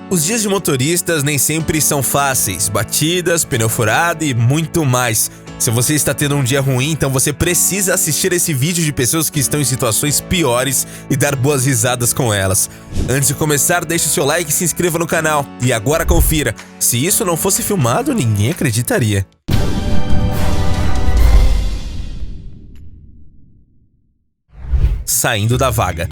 Os dias de motoristas nem sempre são fáceis, batidas, pneu furado e muito mais. Se você está tendo um dia ruim, então você precisa assistir esse vídeo de pessoas que estão em situações piores e dar boas risadas com elas. Antes de começar, deixe o seu like e se inscreva no canal. E agora confira, se isso não fosse filmado, ninguém acreditaria. Saindo da vaga.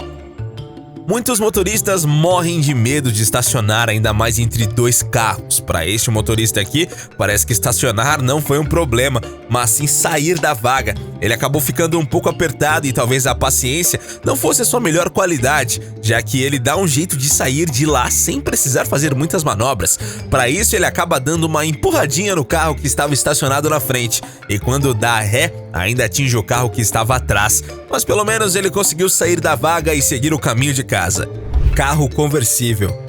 Muitos motoristas morrem de medo de estacionar, ainda mais entre dois carros. Para este motorista aqui, parece que estacionar não foi um problema, mas sim sair da vaga. Ele acabou ficando um pouco apertado e talvez a paciência não fosse a sua melhor qualidade, já que ele dá um jeito de sair de lá sem precisar fazer muitas manobras. Para isso, ele acaba dando uma empurradinha no carro que estava estacionado na frente, e quando dá ré, ainda atinge o carro que estava atrás. Mas pelo menos ele conseguiu sair da vaga e seguir o caminho de casa. Carro conversível.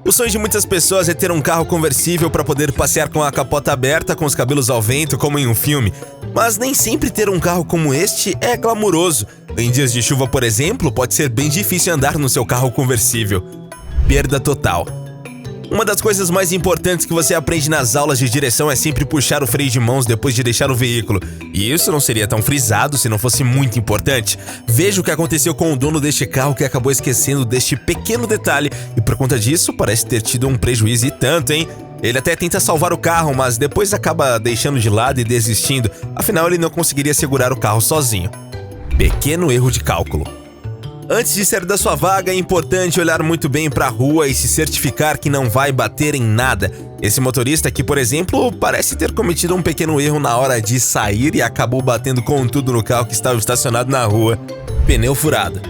O sonho de muitas pessoas é ter um carro conversível para poder passear com a capota aberta, com os cabelos ao vento, como em um filme. Mas nem sempre ter um carro como este é glamuroso. Em dias de chuva, por exemplo, pode ser bem difícil andar no seu carro conversível. Perda total. Uma das coisas mais importantes que você aprende nas aulas de direção é sempre puxar o freio de mãos depois de deixar o veículo. E isso não seria tão frisado se não fosse muito importante. Veja o que aconteceu com o dono deste carro que acabou esquecendo deste pequeno detalhe e por conta disso parece ter tido um prejuízo e tanto, hein? Ele até tenta salvar o carro, mas depois acaba deixando de lado e desistindo. Afinal, ele não conseguiria segurar o carro sozinho. Pequeno erro de cálculo. Antes de sair da sua vaga, é importante olhar muito bem para a rua e se certificar que não vai bater em nada. Esse motorista aqui, por exemplo, parece ter cometido um pequeno erro na hora de sair e acabou batendo com tudo no carro que estava estacionado na rua. Pneu furado.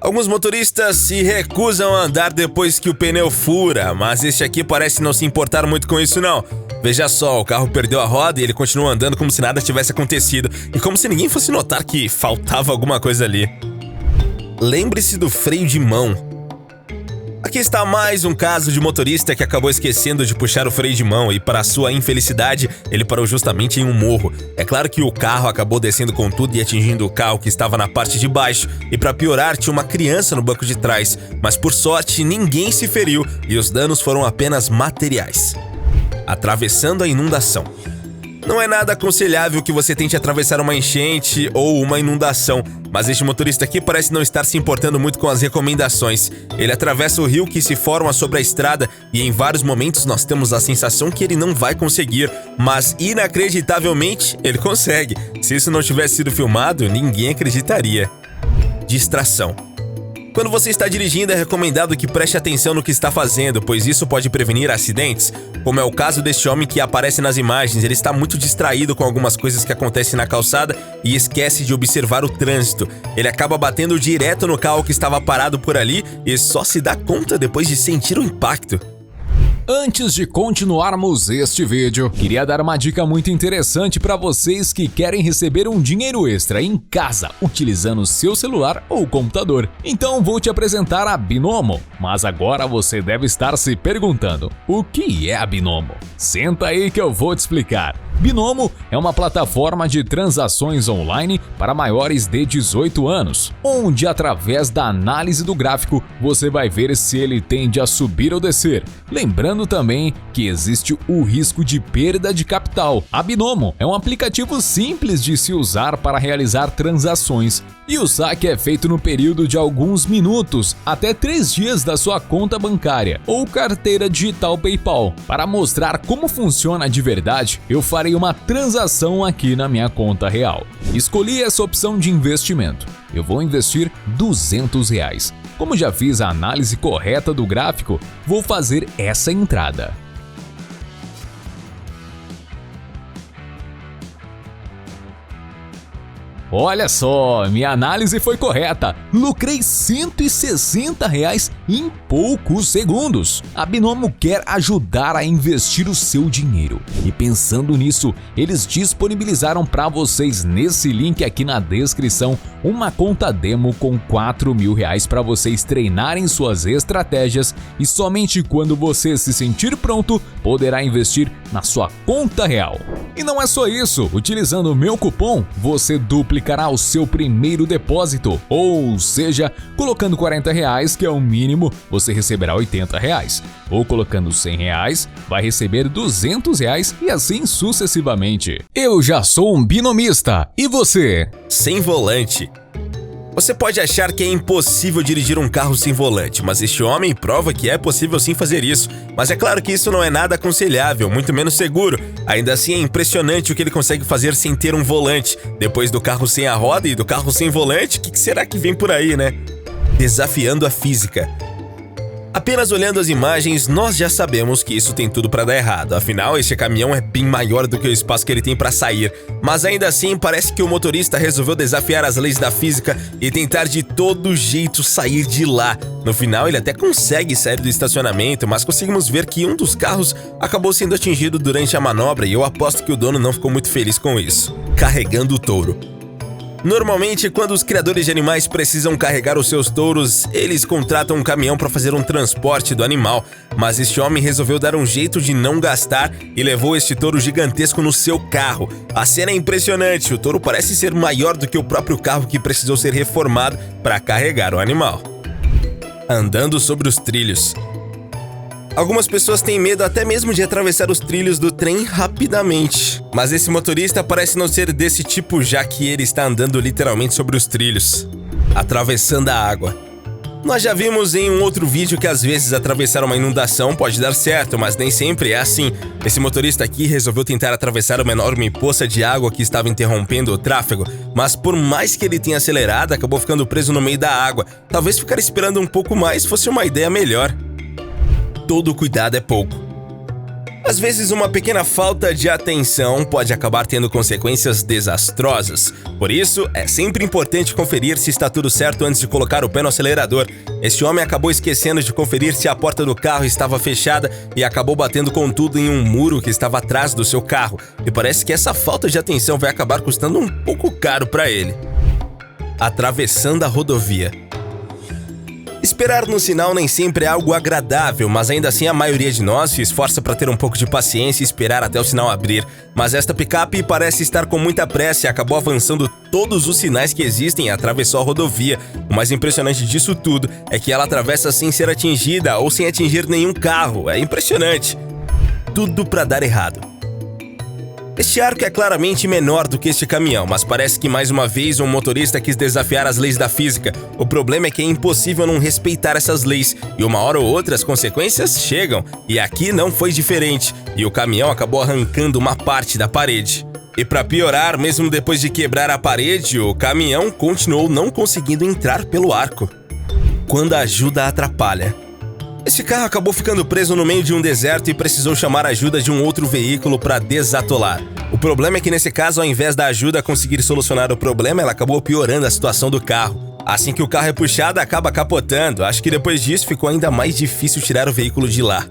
Alguns motoristas se recusam a andar depois que o pneu fura, mas este aqui parece não se importar muito com isso não. Veja só, o carro perdeu a roda e ele continua andando como se nada tivesse acontecido e como se ninguém fosse notar que faltava alguma coisa ali. Lembre-se do freio de mão. Aqui está mais um caso de motorista que acabou esquecendo de puxar o freio de mão e, para sua infelicidade, ele parou justamente em um morro. É claro que o carro acabou descendo com tudo e atingindo o carro que estava na parte de baixo. E para piorar, tinha uma criança no banco de trás. Mas por sorte, ninguém se feriu e os danos foram apenas materiais. Atravessando a inundação. Não é nada aconselhável que você tente atravessar uma enchente ou uma inundação, mas este motorista aqui parece não estar se importando muito com as recomendações. Ele atravessa o rio que se forma sobre a estrada e em vários momentos nós temos a sensação que ele não vai conseguir, mas inacreditavelmente ele consegue. Se isso não tivesse sido filmado, ninguém acreditaria. Distração. Quando você está dirigindo, é recomendado que preste atenção no que está fazendo, pois isso pode prevenir acidentes, como é o caso deste homem que aparece nas imagens. Ele está muito distraído com algumas coisas que acontecem na calçada e esquece de observar o trânsito. Ele acaba batendo direto no carro que estava parado por ali e só se dá conta depois de sentir o impacto. Antes de continuarmos este vídeo, queria dar uma dica muito interessante para vocês que querem receber um dinheiro extra em casa, utilizando seu celular ou computador. Então vou te apresentar a Binomo, mas agora você deve estar se perguntando, o que é a Binomo? Senta aí que eu vou te explicar. Binomo é uma plataforma de transações online para maiores de 18 anos, onde através da análise do gráfico você vai ver se ele tende a subir ou descer. Lembrando também que existe o risco de perda de capital. A Binomo é um aplicativo simples de se usar para realizar transações e o saque é feito no período de alguns minutos até 3 dias da sua conta bancária ou carteira digital PayPal. Para mostrar como funciona de verdade, eu farei uma transação aqui na minha conta real. Escolhi essa opção de investimento. Eu vou investir R$200. Como já fiz a análise correta do gráfico, vou fazer essa entrada. Olha só, minha análise foi correta. Lucrei R$160 em poucos segundos. A Binomo quer ajudar a investir o seu dinheiro. E pensando nisso, eles disponibilizaram para vocês nesse link aqui na descrição uma conta demo com R$4.000 para vocês treinarem suas estratégias e somente quando você se sentir pronto, poderá investir na sua conta real. E não é só isso, utilizando o meu cupom, você duplica aplicará o seu primeiro depósito, ou seja, colocando R$40, que é o mínimo, você receberá R$80, ou colocando R$100, vai receber R$200 e assim sucessivamente. Eu já sou um binomista, e você? Sem volante. Você pode achar que é impossível dirigir um carro sem volante, mas este homem prova que é possível sim fazer isso. Mas é claro que isso não é nada aconselhável, muito menos seguro. Ainda assim é impressionante o que ele consegue fazer sem ter um volante. Depois do carro sem a roda e do carro sem volante, o que será que vem por aí, né? Desafiando a física. Apenas olhando as imagens, nós já sabemos que isso tem tudo para dar errado. Afinal, este caminhão é bem maior do que o espaço que ele tem para sair. Mas ainda assim, parece que o motorista resolveu desafiar as leis da física e tentar de todo jeito sair de lá. No final, ele até consegue sair do estacionamento, mas conseguimos ver que um dos carros acabou sendo atingido durante a manobra e eu aposto que o dono não ficou muito feliz com isso. Carregando o touro. Normalmente, quando os criadores de animais precisam carregar os seus touros, eles contratam um caminhão para fazer um transporte do animal. Mas este homem resolveu dar um jeito de não gastar e levou este touro gigantesco no seu carro. A cena é impressionante, o touro parece ser maior do que o próprio carro que precisou ser reformado para carregar o animal. Andando sobre os trilhos. Algumas pessoas têm medo até mesmo de atravessar os trilhos do trem rapidamente. Mas esse motorista parece não ser desse tipo, já que ele está andando literalmente sobre os trilhos, atravessando a água. Nós já vimos em um outro vídeo que às vezes atravessar uma inundação pode dar certo, mas nem sempre é assim. Esse motorista aqui resolveu tentar atravessar uma enorme poça de água que estava interrompendo o tráfego, mas por mais que ele tenha acelerado, acabou ficando preso no meio da água. Talvez ficar esperando um pouco mais fosse uma ideia melhor. Todo cuidado é pouco. Às vezes, uma pequena falta de atenção pode acabar tendo consequências desastrosas. Por isso, é sempre importante conferir se está tudo certo antes de colocar o pé no acelerador. Este homem acabou esquecendo de conferir se a porta do carro estava fechada e acabou batendo com tudo em um muro que estava atrás do seu carro. E parece que essa falta de atenção vai acabar custando um pouco caro para ele. Atravessando a rodovia. Esperar no sinal nem sempre é algo agradável, mas ainda assim a maioria de nós se esforça para ter um pouco de paciência e esperar até o sinal abrir. Mas esta picape parece estar com muita pressa e acabou avançando todos os sinais que existem e atravessou a rodovia. O mais impressionante disso tudo é que ela atravessa sem ser atingida ou sem atingir nenhum carro. É impressionante. Tudo para dar errado. Este arco é claramente menor do que este caminhão, mas parece que mais uma vez um motorista quis desafiar as leis da física. O problema é que é impossível não respeitar essas leis, e uma hora ou outra as consequências chegam, e aqui não foi diferente, e o caminhão acabou arrancando uma parte da parede. E para piorar, mesmo depois de quebrar a parede, o caminhão continuou não conseguindo entrar pelo arco. Quando a ajuda atrapalha. Esse carro acabou ficando preso no meio de um deserto e precisou chamar a ajuda de um outro veículo para desatolar. O problema é que nesse caso, ao invés da ajuda conseguir solucionar o problema, ela acabou piorando a situação do carro. Assim que o carro é puxado, acaba capotando. Acho que depois disso ficou ainda mais difícil tirar o veículo de lá.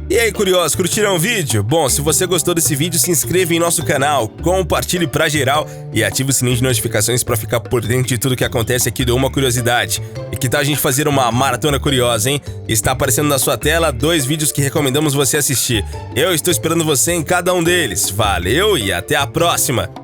E aí, curiosos, curtiram o vídeo? Bom, se você gostou desse vídeo, se inscreva em nosso canal, compartilhe pra geral e ative o sininho de notificações pra ficar por dentro de tudo que acontece aqui do Uma Curiosidade. E que tal a gente fazer uma maratona curiosa, hein? Está aparecendo na sua tela 2 vídeos que recomendamos você assistir. Eu estou esperando você em cada um deles. Valeu e até a próxima!